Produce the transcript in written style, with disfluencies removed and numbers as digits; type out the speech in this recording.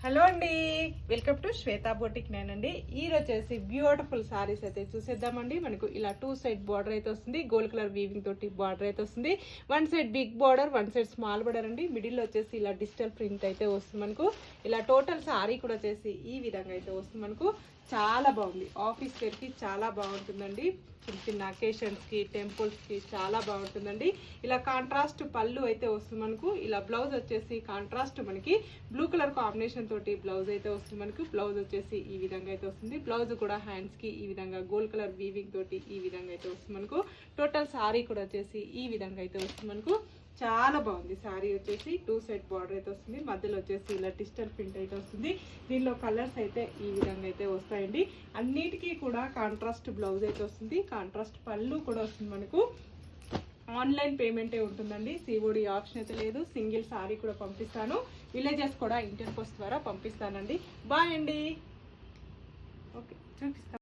Hello అండి, welcome to Shweta boutique నేనండి. ఈ రోజు వచ్చేసి బ్యూటిఫుల్ సారీస్ అయితే చూసేద్దామండి. మనకు ఇలా 2 సైడ్ బార్డర్ అయితే వస్తుంది. గోల్డ్ కలర్ వీవింగ్ తోటి బార్డర్ అయితే వస్తుంది. 1 side big border, 1 side small border అండి. మిడిల్ వచ్చేసి ఇలా డిజిటల్ ప్రింట్ అయితే వస్తుంది మనకు. ఇలా టోటల్ సారీ కూడా వచ్చేసి ఈ విధంగా అయితే వస్తుంది మనకు. చాలా బాగుంది, ఆఫీస్ వేర్కి చాలా బాగుంటుందండి. చిన్న చిన్న అకేషన్స్కి, టెంపుల్స్కి చాలా బాగుంటుందండి. ఇలా కాంట్రాస్ట్ పళ్ళు అయితే వస్తుంది మనకు. ఇలా బ్లౌజ్ వచ్చేసి కాంట్రాస్ట్ మనకి బ్లూ కలర్ కాంబినేషన్ తోటి బ్లౌజ్ అయితే వస్తుంది మనకు. బ్లౌజ్ వచ్చేసి ఈ విధంగా అయితే వస్తుంది. బ్లౌజ్ కూడా హ్యాండ్స్కి ఈ విధంగా గోల్డ్ కలర్ వీవింగ్ తోటి ఈ విధంగా అయితే వస్తుంది మనకు. టోటల్ సారీ కూడా వచ్చేసి ఈ విధంగా అయితే వస్తుంది మనకు. చాలా బాగుంది సారీ వచ్చేసి. 2 సైడ్ బార్డర్ అయితే వస్తుంది. మధ్యలో వచ్చేసి ఇలా డిజిటల్ ప్రింట్ అయితే వస్తుంది. దీనిలో కలర్స్ అయితే ఈ విధంగా అయితే వస్తాయండి. అన్నిటికీ కూడా కాంట్రాస్ట్ బ్లౌజ్ అయితే వస్తుంది. కాంట్రాస్ట్ పళ్ళు కూడా వస్తుంది మనకు. ఆన్లైన్ పేమెంటే ఉంటుందండి, సిఓడి ఆప్షన్ అయితే లేదు. సింగిల్ సారీ కూడా పంపిస్తాను. విలేజెస్ కూడా ఇండియన్ పోస్ట్ ద్వారా పంపిస్తానండి. బాయ్ అండి. ఓకే, చూపిస్తాను.